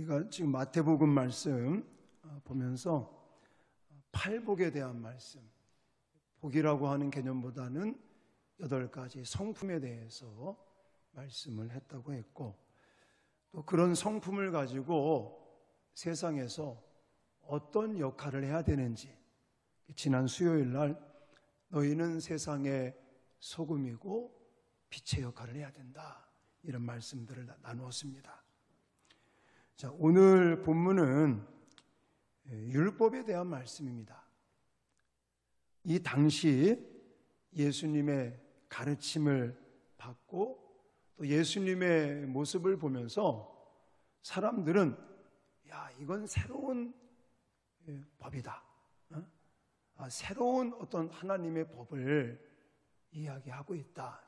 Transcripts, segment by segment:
우리가 지금 마태복음 말씀 보면서 팔복에 대한 말씀, 복이라고 하는 개념보다는 8가지 성품에 대해서 말씀을 했다고 했고, 또 그런 성품을 가지고 세상에서 어떤 역할을 해야 되는지, 지난 수요일 날 너희는 세상의 소금이고 빛의 역할을 해야 된다, 이런 말씀들을 나누었습니다. 자, 오늘 본문은 율법에 대한 말씀입니다. 이 당시 예수님의 가르침을 받고 또 예수님의 모습을 보면서 사람들은 이건 새로운 법이다, 새로운 어떤 하나님의 법을 이야기하고 있다,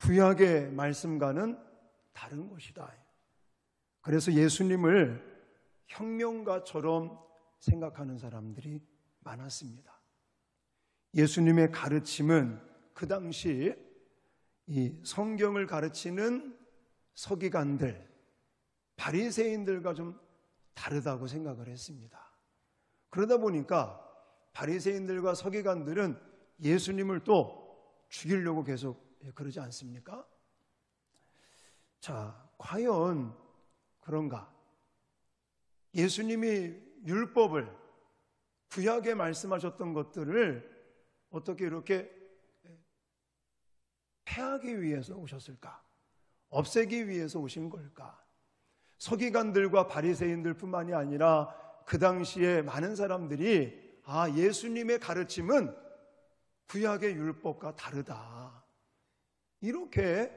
구약의 말씀과는 다른 것이다. 그래서 예수님을 혁명가처럼 생각하는 사람들이 많았습니다. 예수님의 가르침은 그 당시 이 성경을 가르치는 서기관들, 바리새인들과 좀 다르다고 생각을 했습니다. 그러다 보니까 바리새인들과 서기관들은 예수님을 또 죽이려고 계속 그러지 않습니까? 자, 과연 그런가? 예수님이 율법을, 구약에 말씀하셨던 것들을 어떻게 이렇게 폐하기 위해서 오셨을까? 없애기 위해서 오신 걸까? 서기관들과 바리새인들 뿐만이 아니라 그 당시에 많은 사람들이 예수님의 가르침은 구약의 율법과 다르다, 이렇게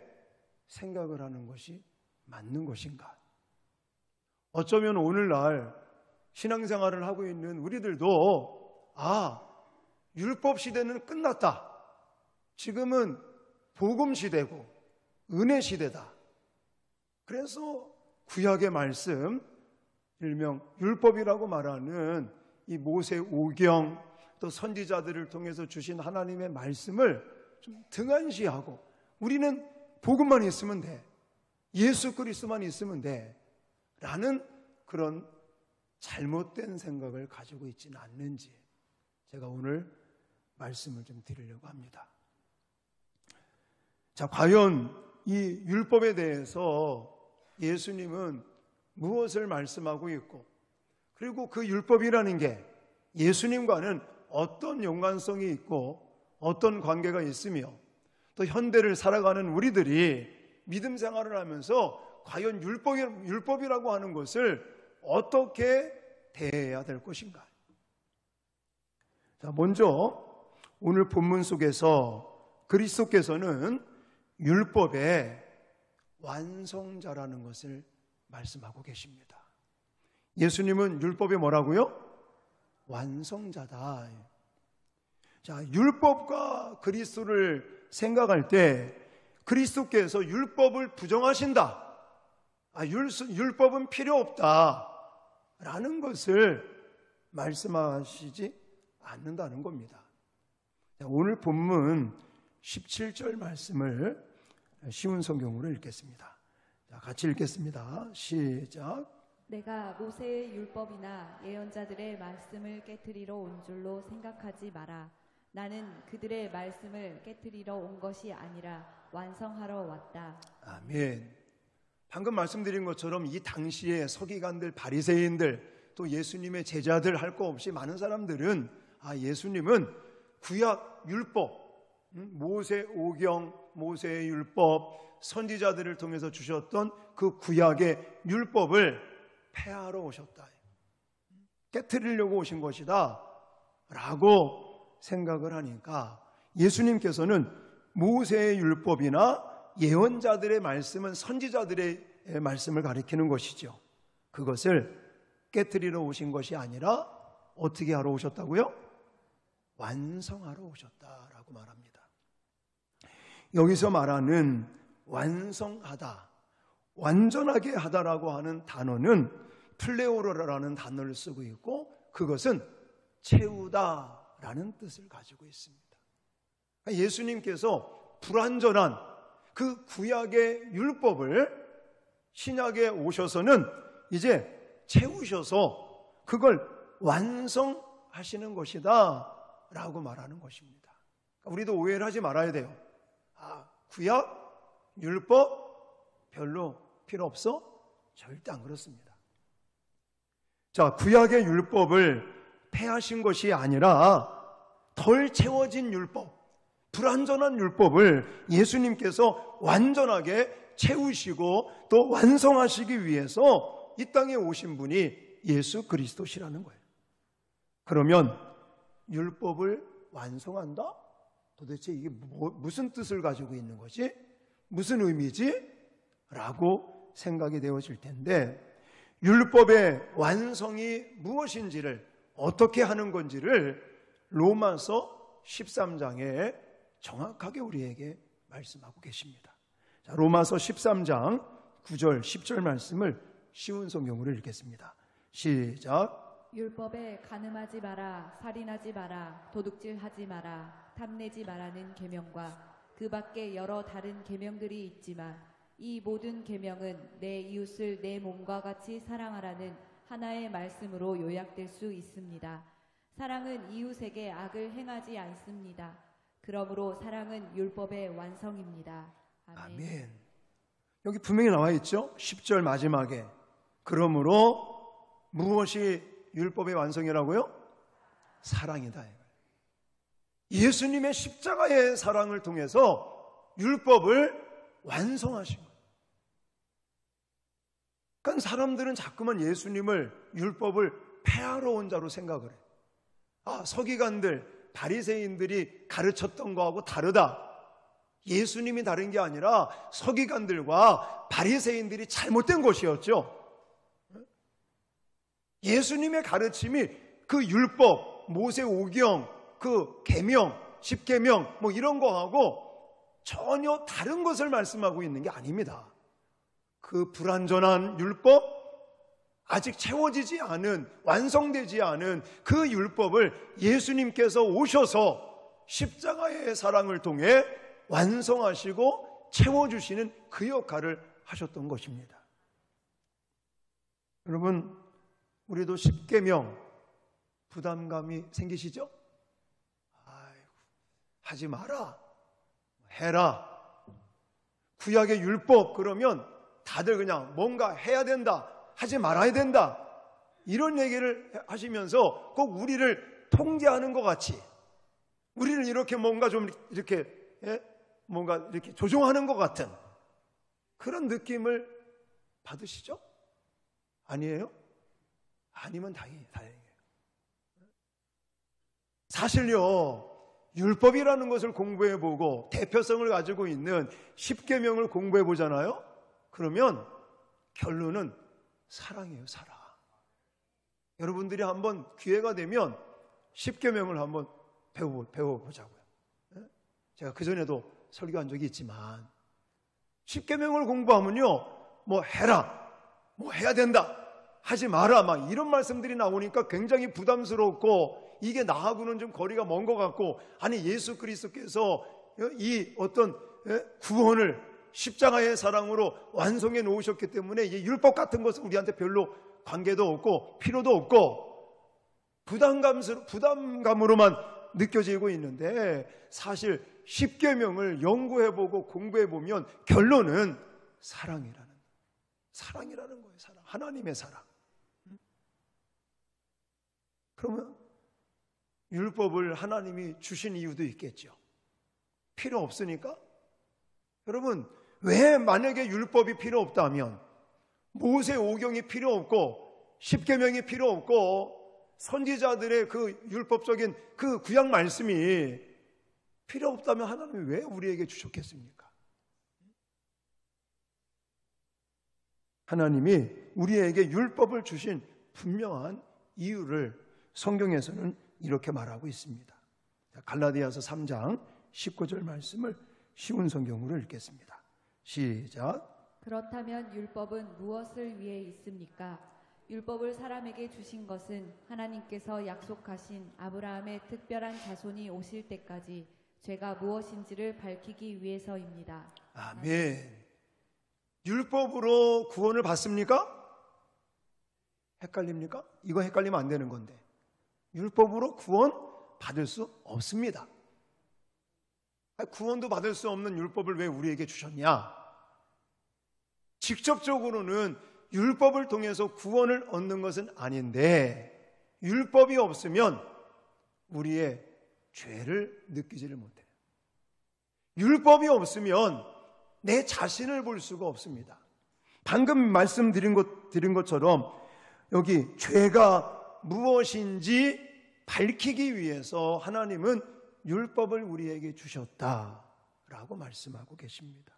생각을 하는 것이 맞는 것인가? 어쩌면 오늘날 신앙생활을 하고 있는 우리들도 율법 시대는 끝났다, 지금은 복음 시대고 은혜 시대다, 그래서 구약의 말씀, 일명 율법이라고 말하는 이 모세 오경, 또 선지자들을 통해서 주신 하나님의 말씀을 좀 등한시하고 우리는 복음만 있으면 돼, 예수 그리스도만 있으면 돼 라는 그런 잘못된 생각을 가지고 있지는 않는지, 제가 오늘 말씀을 좀 드리려고 합니다. 자, 과연 이 율법에 대해서 예수님은 무엇을 말씀하고 있고, 그리고 그 율법이라는 게 예수님과는 어떤 연관성이 있고 어떤 관계가 있으며, 또 현대를 살아가는 우리들이 믿음 생활을 하면서 과연 율법이라고 하는 것을 어떻게 대해야 될 것인가? 자, 먼저 오늘 본문 속에서 그리스도께서는 율법의 완성자라는 것을 말씀하고 계십니다. 예수님은 율법이 뭐라고요? 완성자다. 자, 율법과 그리스도를 생각할 때 그리스도께서 율법을 부정하신다, 율법은 필요 없다 라는 것을 말씀하시지 않는다는 겁니다. 자, 오늘 본문 17절 말씀을 쉬운 성경으로 읽겠습니다. 자, 같이 읽겠습니다. 시작. 내가 모세의 율법이나 예언자들의 말씀을 깨트리러 온 줄로 생각하지 마라. 나는 그들의 말씀을 깨트리러 온 것이 아니라 완성하러 왔다. 아멘. 방금 말씀드린 것처럼 이 당시에 서기관들, 바리새인들, 또 예수님의 제자들 할 거 없이 많은 사람들은 예수님은 구약 율법, 모세 오경, 모세의 율법, 선지자들을 통해서 주셨던 그 구약의 율법을 폐하러 오셨다, 깨트리려고 오신 것이다 라고 생각을 하니까 예수님께서는 모세의 율법이나 예언자들의 말씀은 선지자들의 말씀을 가리키는 것이죠. 그것을 깨트리러 오신 것이 아니라 어떻게 하러 오셨다고요? 완성하러 오셨다라고 말합니다. 여기서 말하는 완성하다, 완전하게 하다라고 하는 단어는 플레오로라는 단어를 쓰고 있고, 그것은 채우다라는 뜻을 가지고 있습니다. 예수님께서 불완전한 그 구약의 율법을 신약에 오셔서는 이제 채우셔서 그걸 완성하시는 것이다 라고 말하는 것입니다. 우리도 오해를 하지 말아야 돼요. 구약, 율법 별로 필요 없어? 절대 안 그렇습니다. 자, 구약의 율법을 폐하신 것이 아니라 덜 채워진 율법, 불완전한 율법을 예수님께서 완전하게 채우시고 또 완성하시기 위해서 이 땅에 오신 분이 예수 그리스도시라는 거예요. 그러면 율법을 완성한다? 도대체 이게 무슨 뜻을 가지고 있는 거지? 무슨 의미지? 라고 생각이 되어질 텐데, 율법의 완성이 무엇인지를, 어떻게 하는 건지를 로마서 13장에 정확하게 우리에게 말씀하고 계십니다. 자, 로마서 13장 9절 10절 말씀을 쉬운 성경으로 읽겠습니다. 시작. 율법에 간음하지 마라, 살인하지 마라, 도둑질하지 마라, 탐내지 마라는 계명과 그 밖에 여러 다른 계명들이 있지만 이 모든 계명은 내 이웃을 내 몸과 같이 사랑하라는 하나의 말씀으로 요약될 수 있습니다. 사랑은 이웃에게 악을 행하지 않습니다. 그러므로 사랑은 율법의 완성입니다. 아멘. 아멘. 여기 분명히 나와 있죠? 10절 마지막에. 그러므로 무엇이 율법의 완성이라고요? 사랑이다. 예수님의 십자가의 사랑을 통해서 율법을 완성하신 거예요. 그러니까 사람들은 자꾸만 예수님을 율법을 폐하러 온 자로 생각을 해요. 서기관들, 바리새인들이 가르쳤던 거하고 다르다. 예수님이 다른 게 아니라 서기관들과 바리새인들이 잘못된 것이었죠. 예수님의 가르침이 그 율법, 모세오경, 그 계명, 십계명 뭐 이런 거하고 전혀 다른 것을 말씀하고 있는 게 아닙니다. 그 불완전한 율법, 아직 채워지지 않은, 완성되지 않은 그 율법을 예수님께서 오셔서 십자가의 사랑을 통해 완성하시고 채워주시는 그 역할을 하셨던 것입니다. 여러분, 우리도 십계명 부담감이 생기시죠? 하지 마라, 해라. 구약의 율법 그러면 다들 그냥 뭔가 해야 된다, 하지 말아야 된다, 이런 얘기를 하시면서 꼭 우리를 통제하는 것 같이, 우리를 이렇게 뭔가 좀 이렇게 뭔가 이렇게 조종하는 것 같은 그런 느낌을 받으시죠? 아니에요? 아니면 다행이에요. 사실요, 율법이라는 것을 공부해보고 대표성을 가지고 있는 십계명을 공부해보잖아요. 그러면 결론은 사랑이에요. 사랑. 여러분들이 한번 기회가 되면 십계명을 한번 배워보자고요. 제가 그전에도 설교한 적이 있지만 십계명을 공부하면요, 뭐 해라, 뭐 해야 된다, 하지 마라, 막 이런 말씀들이 나오니까 굉장히 부담스럽고 이게 나하고는 좀 거리가 먼 것 같고, 아니 예수 그리스도께서 이 어떤 구원을 십자가의 사랑으로 완성해 놓으셨기 때문에 이 율법 같은 것은 우리한테 별로 관계도 없고 필요도 없고 부담감으로만 느껴지고 있는데, 사실 십계명을 연구해보고 공부해보면 결론은 사랑이라는 거예요. 사랑. 하나님의 사랑. 그러면 율법을 하나님이 주신 이유도 있겠죠. 필요 없으니까? 여러분, 왜 만약에 율법이 필요 없다면, 모세오경이 필요 없고 십계명이 필요 없고 선지자들의 그 율법적인 그 구약 말씀이 필요 없다면 하나님이 왜 우리에게 주셨겠습니까? 하나님이 우리에게 율법을 주신 분명한 이유를 성경에서는 이렇게 말하고 있습니다. 갈라디아서 3장 19절 말씀을 쉬운 성경으로 읽겠습니다. 시작. 그렇다면 율법은 무엇을 위해 있습니까? 율법을 사람에게 주신 것은 하나님께서 약속하신 아브라함의 특별한 자손이 오실 때까지 죄가 무엇인지를 밝히기 위해서입니다. 아멘. 율법으로 구원을 받습니까? 헷갈립니까? 이거 헷갈리면 안 되는 건데, 율법으로 구원 받을 수 없습니다. 구원도 받을 수 없는 율법을 왜 우리에게 주셨냐? 직접적으로는 율법을 통해서 구원을 얻는 것은 아닌데, 율법이 없으면 우리의 죄를 느끼지를 못해요. 율법이 없으면 내 자신을 볼 수가 없습니다. 방금 말씀드린 것처럼 여기 죄가 무엇인지 밝히기 위해서 하나님은 율법을 우리에게 주셨다라고 말씀하고 계십니다.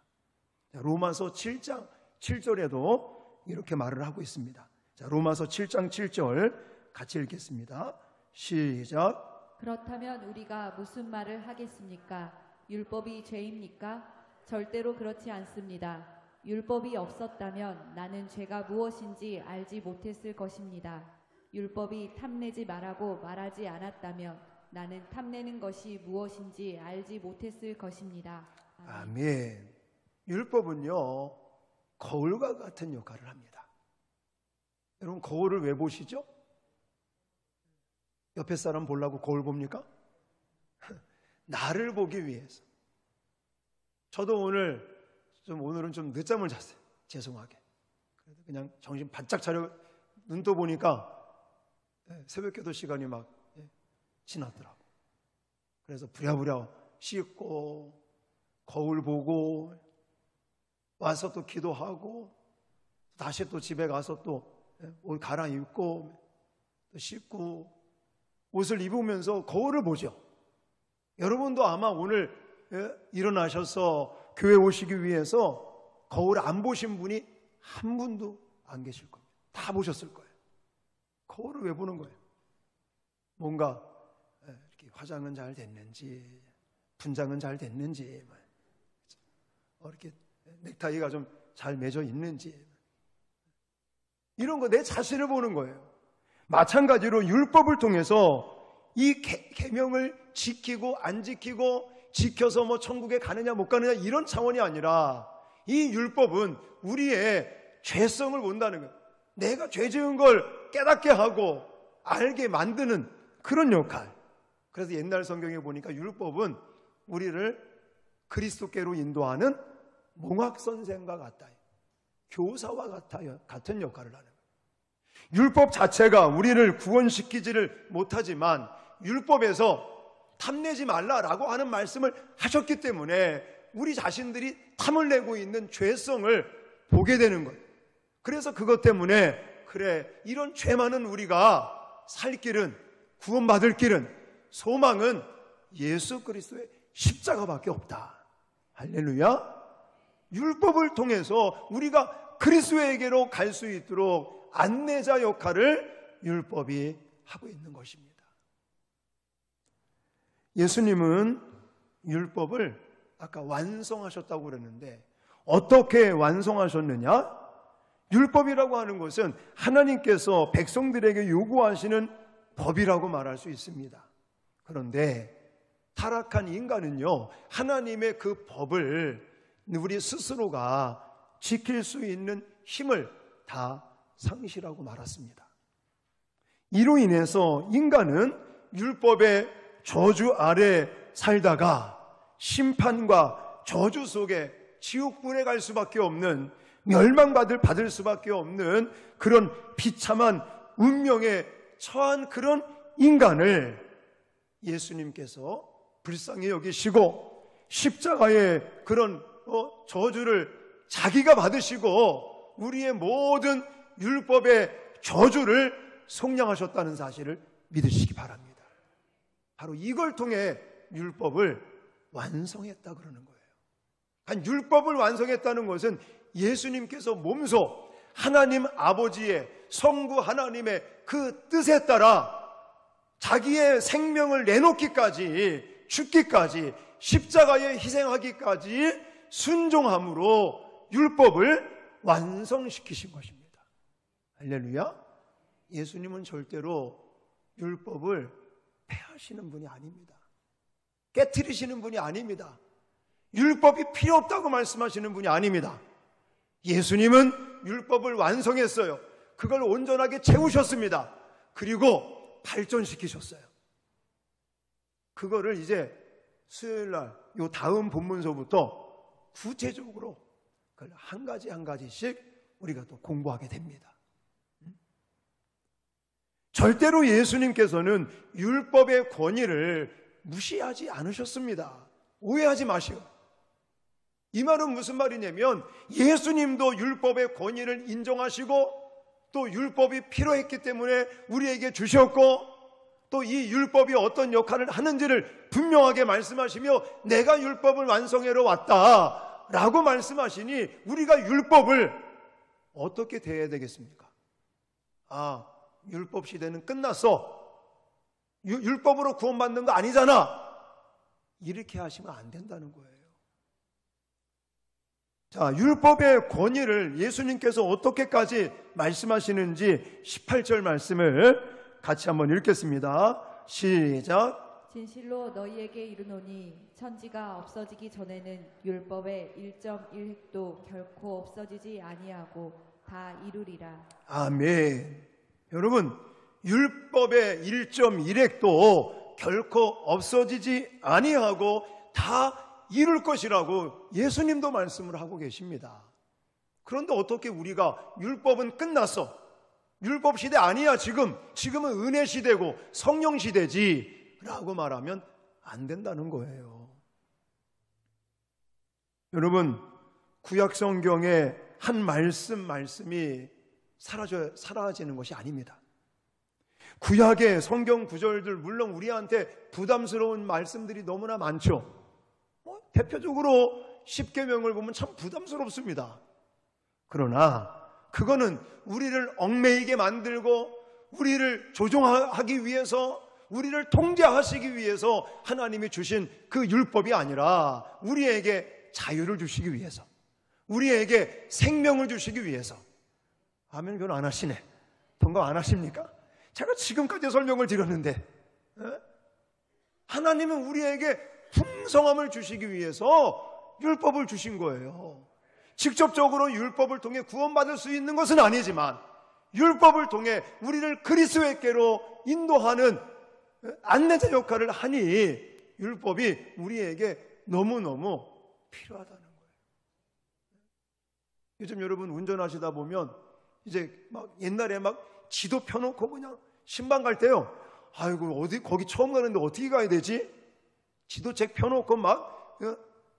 로마서 7장 7절에도 이렇게 말을 하고 있습니다. 자, 로마서 7장 7절 같이 읽겠습니다. 시작. 그렇다면 우리가 무슨 말을 하겠습니까? 율법이 죄입니까? 절대로 그렇지 않습니다. 율법이 없었다면 나는 죄가 무엇인지 알지 못했을 것입니다. 율법이 탐내지 말라고 말하지 않았다면 나는 탐내는 것이 무엇인지 알지 못했을 것입니다. 아멘. 율법은요, 거울과 같은 역할을 합니다. 여러분, 거울을 왜 보시죠? 옆에 사람 보려고 거울 봅니까? 나를 보기 위해서. 저도 오늘은 좀 늦잠을 잤어요. 죄송하게. 그래도 그냥 정신 바짝 차려 눈 떠 보니까 새벽 기도 시간이 막 지났더라고. 그래서 부랴부랴 씻고 거울 보고 와서 또 기도하고 다시 또 집에 가서 또 옷 갈아입고 또 씻고 옷을 입으면서 거울을 보죠. 여러분도 아마 오늘 일어나셔서 교회 오시기 위해서 거울 안 보신 분이 한 분도 안 계실 겁니다. 다 보셨을 거예요. 거울을 왜 보는 거예요? 뭔가 이렇게 화장은 잘 됐는지, 분장은 잘 됐는지, 이렇게 넥타이가 좀 잘 맺어 있는지, 이런 거 내 자신을 보는 거예요. 마찬가지로 율법을 통해서 이 계명을 지키고 안 지키고, 지켜서 뭐 천국에 가느냐 못 가느냐 이런 차원이 아니라, 이 율법은 우리의 죄성을 본다는 거예요. 내가 죄 지은 걸 깨닫게 하고 알게 만드는 그런 역할. 그래서 옛날 성경에 보니까 율법은 우리를 그리스도께로 인도하는 몽학선생과 같다, 교사와 같은 역할을 하는 거예요. 율법 자체가 우리를 구원시키지를 못하지만 율법에서 탐내지 말라라고 하는 말씀을 하셨기 때문에 우리 자신들이 탐을 내고 있는 죄성을 보게 되는 거예요. 그래서 그것 때문에 그래, 이런 죄 많은 우리가 살 길은, 구원받을 길은, 소망은 예수 그리스도의 십자가밖에 없다. 할렐루야. 율법을 통해서 우리가 그리스도에게로 갈 수 있도록 안내자 역할을 율법이 하고 있는 것입니다. 예수님은 율법을 아까 완성하셨다고 그랬는데 어떻게 완성하셨느냐? 율법이라고 하는 것은 하나님께서 백성들에게 요구하시는 법이라고 말할 수 있습니다. 그런데 타락한 인간은요, 하나님의 그 법을 우리 스스로가 지킬 수 있는 힘을 다 상실하고 말았습니다. 이로 인해서 인간은 율법의 저주 아래 살다가 심판과 저주 속에 지옥불에 갈 수밖에 없는, 멸망받을 수밖에 없는 그런 비참한 운명에 처한 그런 인간을 예수님께서 불쌍히 여기시고 십자가의 그런 저주를 자기가 받으시고 우리의 모든 율법의 저주를 속량하셨다는 사실을 믿으시기 바랍니다. 바로 이걸 통해 율법을 완성했다 그러는 거예요. 율법을 완성했다는 것은 예수님께서 몸소 하나님 아버지의, 성부 하나님의 그 뜻에 따라 자기의 생명을 내놓기까지, 죽기까지, 십자가에 희생하기까지 순종함으로 율법을 완성시키신 것입니다. 할렐루야. 예수님은 절대로 율법을 폐하시는 분이 아닙니다. 깨트리시는 분이 아닙니다. 율법이 필요 없다고 말씀하시는 분이 아닙니다. 예수님은 율법을 완성했어요. 그걸 온전하게 채우셨습니다. 그리고 발전시키셨어요. 그거를 이제 수요일날 요 다음 본문서부터 구체적으로 그걸 한 가지 한 가지씩 우리가 또 공부하게 됩니다. 절대로 예수님께서는 율법의 권위를 무시하지 않으셨습니다. 오해하지 마시오. 이 말은 무슨 말이냐면 예수님도 율법의 권위를 인정하시고 또 율법이 필요했기 때문에 우리에게 주셨고 또 이 율법이 어떤 역할을 하는지를 분명하게 말씀하시며 내가 율법을 완성하러 왔다라고 말씀하시니 우리가 율법을 어떻게 대해야 되겠습니까? 율법 시대는 끝났어. 율법으로 구원받는 거 아니잖아. 이렇게 하시면 안 된다는 거예요. 자, 율법의 권위를 예수님께서 어떻게까지 말씀하시는지 18절 말씀을 같이 한번 읽겠습니다. 시작. 진실로 너희에게 이르노니 천지가 없어지기 전에는 율법의 1.1획도 결코 없어지지 아니하고 다 이루리라. 아멘. 여러분, 율법의 1.1획도 결코 없어지지 아니하고 다 이룰 것이라고 예수님도 말씀을 하고 계십니다. 그런데 어떻게 우리가 율법은 끝났어, 율법 시대 아니야, 지금은 은혜 시대고 성령 시대지 라고 말하면 안 된다는 거예요. 여러분, 구약 성경의 한 말씀이 사라지는 것이 아닙니다. 구약의 성경 구절들 물론 우리한테 부담스러운 말씀들이 너무나 많죠. 대표적으로 십계명을 보면 참 부담스럽습니다. 그러나 그거는 우리를 얽매이게 만들고 우리를 조종하기 위해서, 우리를 통제하시기 위해서 하나님이 주신 그 율법이 아니라 우리에게 자유를 주시기 위해서, 우리에게 생명을 주시기 위해서. 아멘. 그건 안 하시네. 동감 안 하십니까? 제가 지금까지 설명을 드렸는데 하나님은 우리에게 풍성함을 주시기 위해서 율법을 주신 거예요. 직접적으로 율법을 통해 구원받을 수 있는 것은 아니지만 율법을 통해 우리를 그리스도께로 인도하는 안내자 역할을 하니 율법이 우리에게 너무너무 필요하다는 거예요. 요즘 여러분 운전하시다 보면 이제 막 옛날에 막 지도 펴놓고 그냥 신방 갈 때요, 아이고 거기 처음 가는데 어떻게 가야 되지? 지도책 펴놓고 막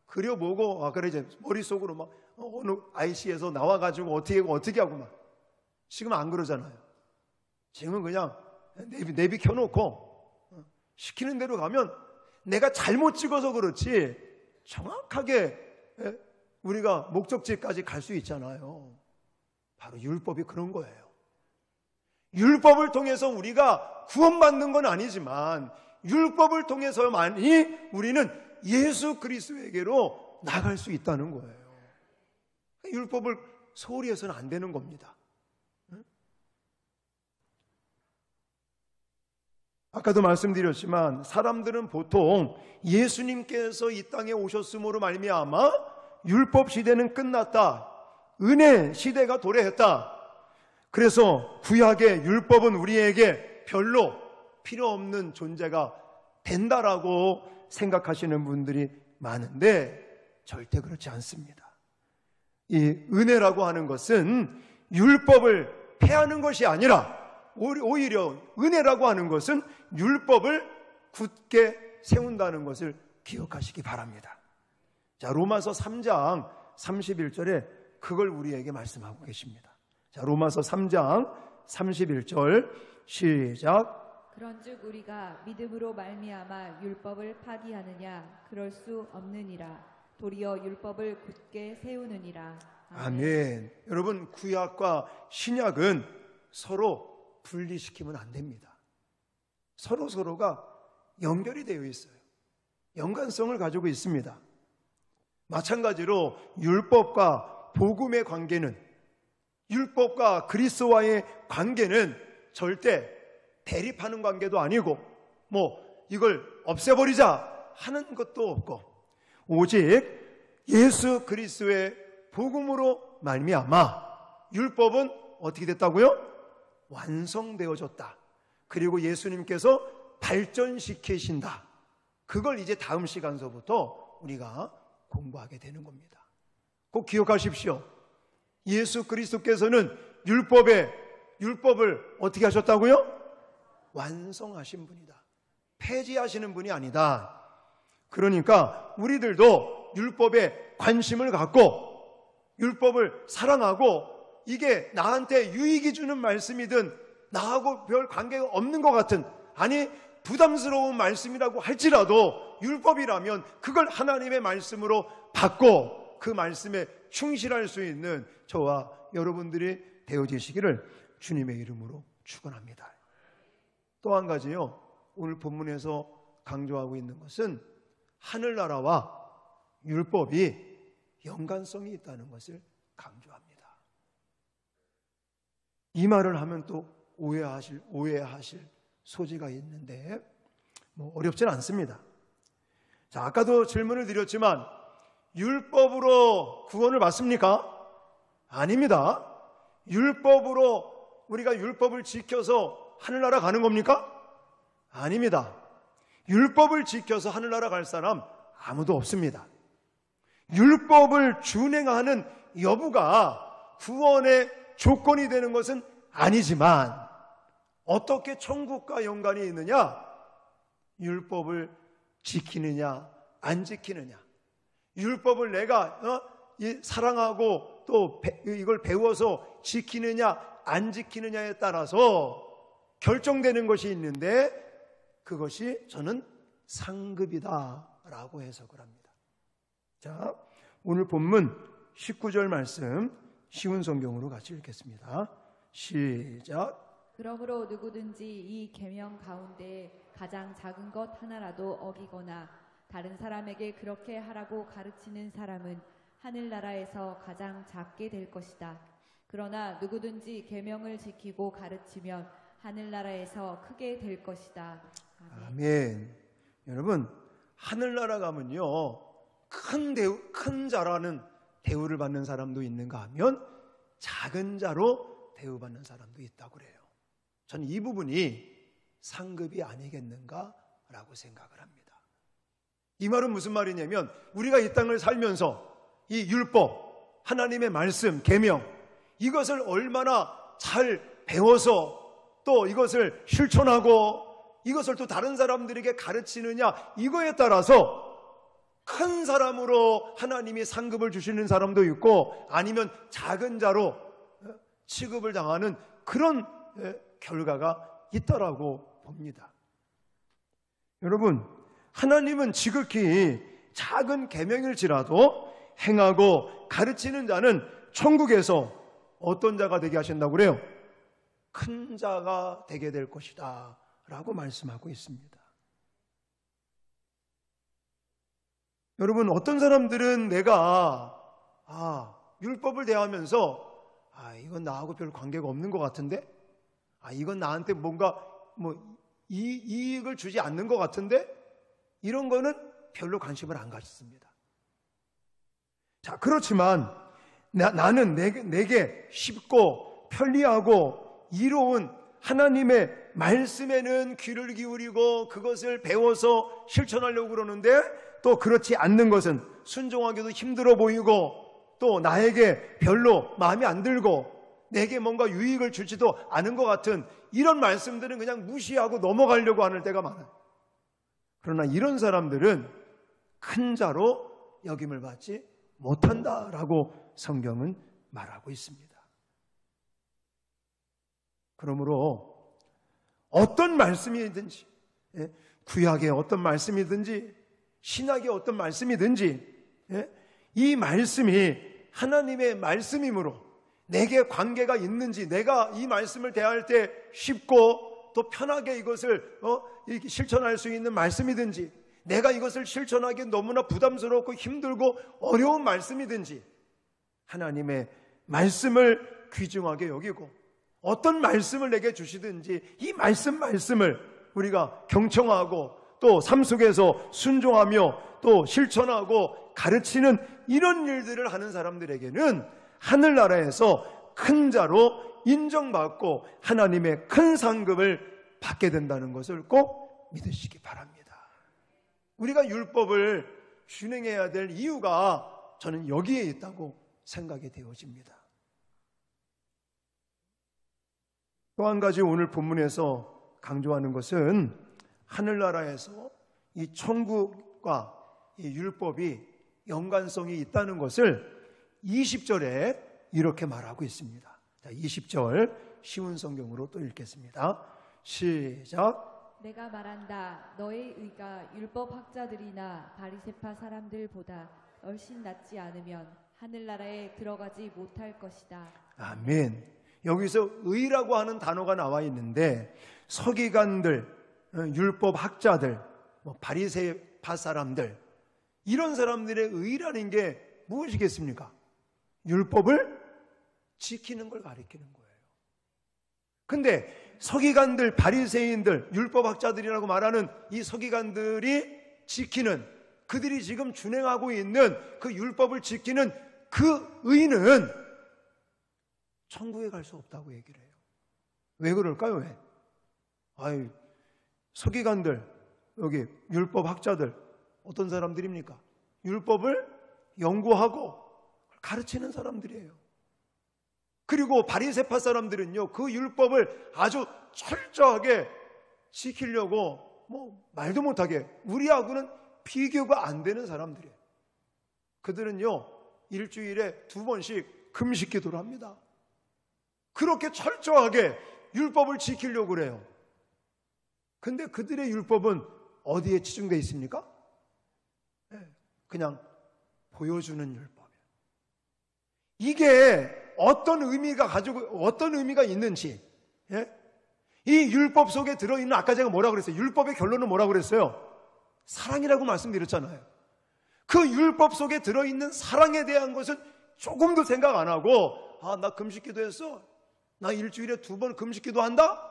그려보고, 그래 이제 머릿속으로 막 어느 IC에서 나와가지고 어떻게 하고 막. 지금은 안 그러잖아요. 지금은 그냥 내비 켜놓고 시키는 대로 가면 내가 잘못 찍어서 그렇지 정확하게 우리가 목적지까지 갈 수 있잖아요. 바로 율법이 그런 거예요. 율법을 통해서 우리가 구원받는 건 아니지만 율법을 통해서만이 우리는 예수 그리스도에게로 나갈 수 있다는 거예요. 율법을 소홀히 해서는 안 되는 겁니다. 아까도 말씀드렸지만 사람들은 보통 예수님께서 이 땅에 오셨음으로 말미암아 율법 시대는 끝났다, 은혜 시대가 도래했다, 그래서 구약의 율법은 우리에게 별로 필요 없는 존재가 된다라고 생각하시는 분들이 많은데 절대 그렇지 않습니다. 이 은혜라고 하는 것은 율법을 폐하는 것이 아니라 오히려 은혜라고 하는 것은 율법을 굳게 세운다는 것을 기억하시기 바랍니다. 자, 로마서 3장 31절에 그걸 우리에게 말씀하고 계십니다. 자, 로마서 3장 31절 시작. 그런즉 우리가 믿음으로 말미암아 율법을 파기하느냐? 그럴 수 없느니라. 도리어 율법을 굳게 세우느니라. 아멘. 여러분, 구약과 신약은 서로 분리시키면 안 됩니다. 서로가 연결이 되어 있어요. 연관성을 가지고 있습니다. 마찬가지로 율법과 복음의 관계는, 율법과 그리스도와의 관계는 절대 대립하는 관계도 아니고 이걸 없애버리자 하는 것도 없고, 오직 예수 그리스도의 복음으로 말미암아 율법은 어떻게 됐다고요? 완성되어졌다. 그리고 예수님께서 발전시키신다. 그걸 이제 다음 시간서부터 우리가 공부하게 되는 겁니다. 꼭 기억하십시오. 예수 그리스도께서는 율법을 어떻게 하셨다고요? 완성하신 분이다. 폐지하시는 분이 아니다. 그러니까 우리들도 율법에 관심을 갖고 율법을 사랑하고 이게 나한테 유익이 주는 말씀이든 나하고 별 관계가 없는 것 같은, 아니 부담스러운 말씀이라고 할지라도 율법이라면 그걸 하나님의 말씀으로 받고 그 말씀에 충실할 수 있는 저와 여러분들이 되어지시기를 주님의 이름으로 축원합니다. 또 한 가지요, 오늘 본문에서 강조하고 있는 것은 하늘나라와 율법이 연관성이 있다는 것을 강조합니다. 이 말을 하면 또 오해하실 소지가 있는데 어렵진 않습니다. 자, 아까도 질문을 드렸지만 율법으로 구원을 받습니까? 아닙니다. 율법으로 우리가 율법을 지켜서 하늘나라 가는 겁니까? 아닙니다. 율법을 지켜서 하늘나라 갈 사람 아무도 없습니다. 율법을 준행하는 여부가 구원의 조건이 되는 것은 아니지만 어떻게 천국과 연관이 있느냐? 율법을 지키느냐 안 지키느냐, 율법을 내가 사랑하고 또 이걸 배워서 지키느냐 안 지키느냐에 따라서 결정되는 것이 있는데 그것이 저는 상급이다라고 해석을 합니다. 자, 오늘 본문 19절 말씀 쉬운 성경으로 같이 읽겠습니다. 시작. 그러므로 누구든지 이 계명 가운데 가장 작은 것 하나라도 어기거나 다른 사람에게 그렇게 하라고 가르치는 사람은 하늘나라에서 가장 작게 될 것이다. 그러나 누구든지 계명을 지키고 가르치면 하늘나라에서 크게 될 것이다. 아멘. 아멘. 여러분, 하늘나라 가면요, 큰 자라는 대우를 받는 사람도 있는가 하면 작은 자로 대우받는 사람도 있다고 그래요. 저는 이 부분이 상급이 아니겠는가라고 생각을 합니다. 이 말은 무슨 말이냐면 우리가 이 땅을 살면서 이 율법, 하나님의 말씀, 계명, 이것을 얼마나 잘 배워서 또 이것을 실천하고 이것을 또 다른 사람들에게 가르치느냐, 이거에 따라서 큰 사람으로 하나님이 상급을 주시는 사람도 있고 아니면 작은 자로 취급을 당하는 그런 결과가 있다라고 봅니다. 여러분, 하나님은 지극히 작은 계명일지라도 행하고 가르치는 자는 천국에서 어떤 자가 되게 하신다고 그래요? 큰 자가 되게 될 것이다 라고 말씀하고 있습니다. 여러분, 어떤 사람들은 내가 율법을 대하면서 이건 나하고 별 관계가 없는 것 같은데, 이건 나한테 뭔가 이익을 주지 않는 것 같은데, 이런 거는 별로 관심을 안 가졌습니다. 자, 그렇지만 나는 내게 쉽고 편리하고 이로운 하나님의 말씀에는 귀를 기울이고 그것을 배워서 실천하려고 그러는데, 또 그렇지 않는 것은 순종하기도 힘들어 보이고 또 나에게 별로 마음에 안 들고 내게 뭔가 유익을 주지도 않은 것 같은 이런 말씀들은 그냥 무시하고 넘어가려고 하는 때가 많아요. 그러나 이런 사람들은 큰 자로 여김을 받지 못한다라고 성경은 말하고 있습니다. 그러므로 어떤 말씀이든지, 구약의 어떤 말씀이든지 신약의 어떤 말씀이든지 이 말씀이 하나님의 말씀이므로 내게 관계가 있는지, 내가 이 말씀을 대할 때 쉽고 또 편하게 이것을 이렇게 실천할 수 있는 말씀이든지, 내가 이것을 실천하기 너무나 부담스럽고 힘들고 어려운 말씀이든지 하나님의 말씀을 귀중하게 여기고 어떤 말씀을 내게 주시든지 이 말씀을 우리가 경청하고 또 삶 속에서 순종하며 또 실천하고 가르치는 이런 일들을 하는 사람들에게는 하늘나라에서 큰 자로 인정받고 하나님의 큰 상급을 받게 된다는 것을 꼭 믿으시기 바랍니다. 우리가 율법을 준행해야 될 이유가 저는 여기에 있다고 생각이 되어집니다. 또 한 가지 오늘 본문에서 강조하는 것은 하늘나라에서 이 천국과 이 율법이 연관성이 있다는 것을 20절에 이렇게 말하고 있습니다. 자, 20절 쉬운 성경으로 또 읽겠습니다. 시작. 내가 말한다. 너의 의가 율법 학자들이나 바리새파 사람들보다 훨씬 낫지 않으면 하늘나라에 들어가지 못할 것이다. 아멘. 여기서 의라고 하는 단어가 나와 있는데 서기관들, 율법 학자들, 바리새파 사람들, 이런 사람들의 의라는 게 무엇이겠습니까? 율법을 지키는 걸 가리키는 거예요. 근데 서기관들, 바리새인들, 율법 학자들이라고 말하는 이 서기관들이 지키는, 그들이 지금 준행하고 있는 그 율법을 지키는 그 의는 천국에 갈 수 없다고 얘기를 해요. 왜 그럴까요? 왜? 아유, 서기관들, 여기 율법 학자들 어떤 사람들입니까? 율법을 연구하고 가르치는 사람들이에요. 그리고 바리새파 사람들은요, 그 율법을 아주 철저하게 지키려고 말도 못하게, 우리하고는 비교가 안 되는 사람들이에요. 그들은요, 일주일에 2번씩 금식 기도를 합니다. 그렇게 철저하게 율법을 지키려고 그래요. 근데 그들의 율법은 어디에 치중되어 있습니까? 그냥 보여주는 율법이에요. 이게 어떤 의미가 있는지, 이 율법 속에 들어있는, 아까 제가 뭐라고 그랬어요? 율법의 결론은 뭐라고 그랬어요? 사랑이라고 말씀드렸잖아요. 그 율법 속에 들어있는 사랑에 대한 것은 조금도 생각 안 하고, 나 금식 기도했어. 나 일주일에 2번 금식 기도한다?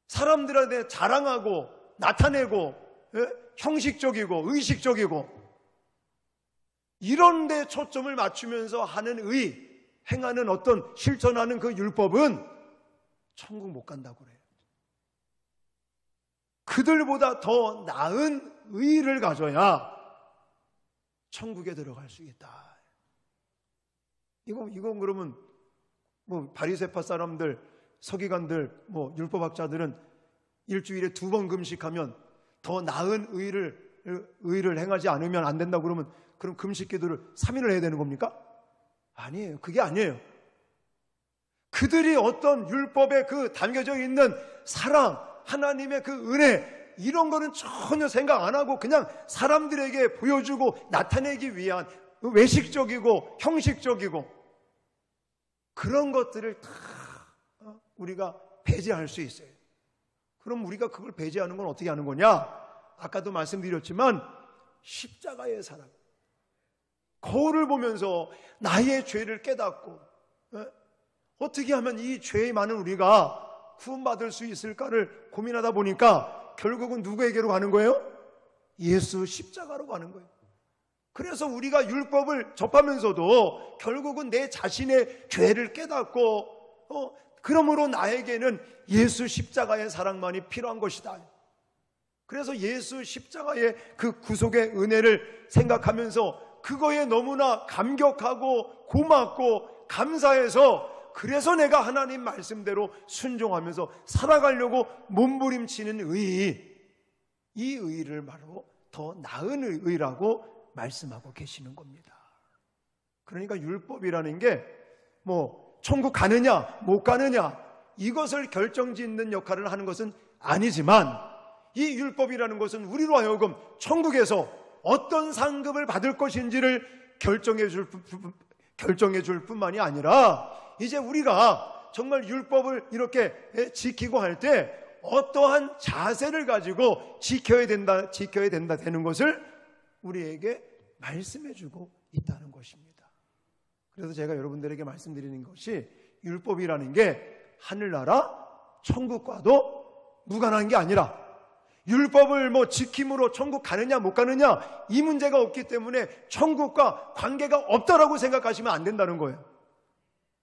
사람들한테 자랑하고 나타내고 형식적이고 의식적이고 이런 데 초점을 맞추면서 하는 행하는 어떤 실천하는 그 율법은 천국 못 간다고 그래요. 그들보다 더 나은 의를 가져야 천국에 들어갈 수 있다. 이건 그러면 바리새파 사람들, 서기관들, 율법학자들은 일주일에 2번 금식하면 더 나은 의를 행하지 않으면 안 된다고 그럼 금식 기도를 3일을 해야 되는 겁니까? 아니에요. 그게 아니에요. 그들이 어떤 율법에 그 담겨져 있는 사랑, 하나님의 그 은혜, 이런 거는 전혀 생각 안 하고 그냥 사람들에게 보여주고 나타내기 위한 외식적이고 형식적이고 그런 것들을 다 우리가 배제할 수 있어요. 그럼 우리가 그걸 배제하는 건 어떻게 하는 거냐? 아까도 말씀드렸지만 십자가의 사랑, 거울을 보면서 나의 죄를 깨닫고 어떻게 하면 이 죄의 많은 우리가 구원받을 수 있을까를 고민하다 보니까 결국은 누구에게로 가는 거예요? 예수 십자가로 가는 거예요. 그래서 우리가 율법을 접하면서도 결국은 내 자신의 죄를 깨닫고 그러므로 나에게는 예수 십자가의 사랑만이 필요한 것이다. 그래서 예수 십자가의 그 구속의 은혜를 생각하면서 그거에 너무나 감격하고 고맙고 감사해서 그래서 내가 하나님 말씀대로 순종하면서 살아가려고 몸부림치는 이 의를 바로 더 나은 의라고 말씀하고 계시는 겁니다. 그러니까 율법이라는 게 천국 가느냐 못 가느냐 이것을 결정짓는 역할을 하는 것은 아니지만 이 율법이라는 것은 우리로 하여금 천국에서 어떤 상급을 받을 것인지를 결정해 줄 뿐만이 아니라 이제 우리가 정말 율법을 이렇게 지키고 할 때 어떠한 자세를 가지고 지켜야 된다 되는 것을 우리에게 말씀해 주고 있다는 것입니다. 그래서 제가 여러분들에게 말씀드리는 것이 율법이라는 게 하늘나라 천국과도 무관한 게 아니라 율법을 지킴으로 천국 가느냐 못 가느냐 이 문제가 없기 때문에 천국과 관계가 없다라고 생각하시면 안 된다는 거예요.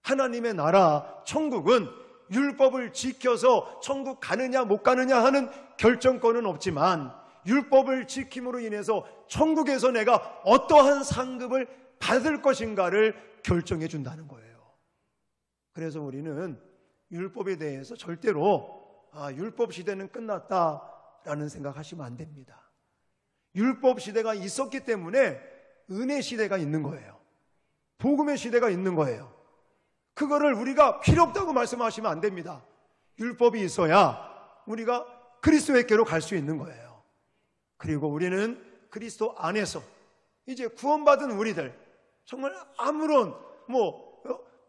하나님의 나라, 천국은 율법을 지켜서 천국 가느냐 못 가느냐 하는 결정권은 없지만 율법을 지킴으로 인해서 천국에서 내가 어떠한 상급을 받을 것인가를 결정해 준다는 거예요. 그래서 우리는 율법에 대해서 절대로 율법 시대는 끝났다라는 생각하시면 안 됩니다. 율법 시대가 있었기 때문에 은혜 시대가 있는 거예요. 복음의 시대가 있는 거예요. 그거를 우리가 필요 없다고 말씀하시면 안 됩니다. 율법이 있어야 우리가 그리스도에게로 갈 수 있는 거예요. 그리고 우리는 그리스도 안에서 이제 구원받은 우리들, 정말 아무런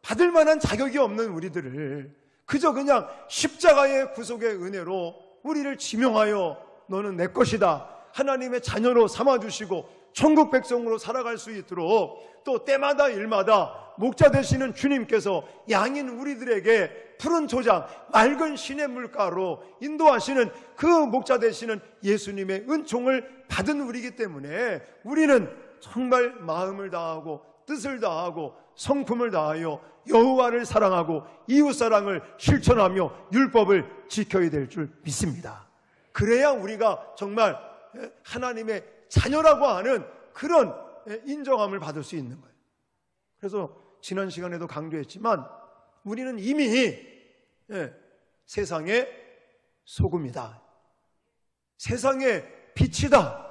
받을 만한 자격이 없는 우리들을 그저 그냥 십자가의 구속의 은혜로 우리를 지명하여 너는 내 것이다, 하나님의 자녀로 삼아주시고 천국 백성으로 살아갈 수 있도록 또 때마다 일마다 목자 되시는 주님께서 양인 우리들에게 푸른 초장, 맑은 시냇물가로 인도하시는 그 목자 되시는 예수님의 은총을 받은 우리이기 때문에 우리는 정말 마음을 다하고 뜻을 다하고 성품을 다하여 여호와를 사랑하고 이웃사랑을 실천하며 율법을 지켜야 될 줄 믿습니다. 그래야 우리가 정말 하나님의 자녀라고 하는 그런 인정함을 받을 수 있는 거예요. 그래서 지난 시간에도 강조했지만 우리는 이미 세상의 소금이다, 세상의 빛이다,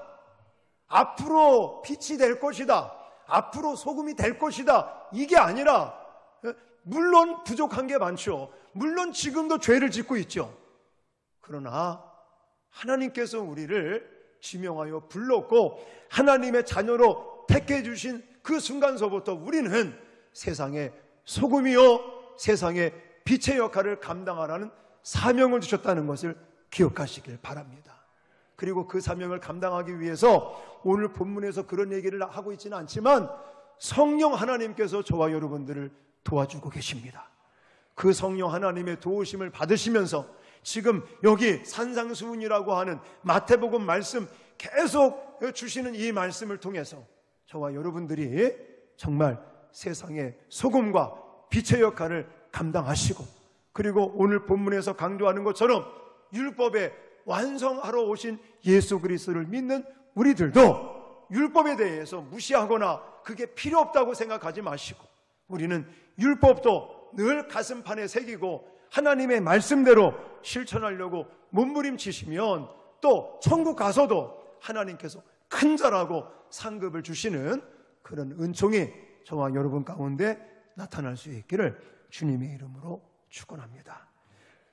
앞으로 빛이 될 것이다, 앞으로 소금이 될 것이다, 이게 아니라 물론 부족한 게 많죠. 물론 지금도 죄를 짓고 있죠. 그러나 하나님께서 우리를 지명하여 불렀고 하나님의 자녀로 택해 주신 그 순간서부터 우리는 세상의 소금이요 세상의 빛의 역할을 감당하라는 사명을 주셨다는 것을 기억하시길 바랍니다. 그리고 그 사명을 감당하기 위해서 오늘 본문에서 그런 얘기를 하고 있지는 않지만 성령 하나님께서 저와 여러분들을 도와주고 계십니다. 그 성령 하나님의 도우심을 받으시면서 지금 여기 산상수훈이라고 하는 마태복음 말씀 계속 주시는 이 말씀을 통해서 저와 여러분들이 정말 세상의 소금과 빛의 역할을 감당하시고, 그리고 오늘 본문에서 강조하는 것처럼 율법에 완성하러 오신 예수 그리스도를 믿는 우리들도 율법에 대해서 무시하거나 그게 필요 없다고 생각하지 마시고 우리는 율법도 늘 가슴판에 새기고 하나님의 말씀대로 실천하려고 몸부림치시면 또 천국 가서도 하나님께서 큰절하고 상급을 주시는 그런 은총이 저와 여러분 가운데 나타날 수 있기를 주님의 이름으로 축원합니다.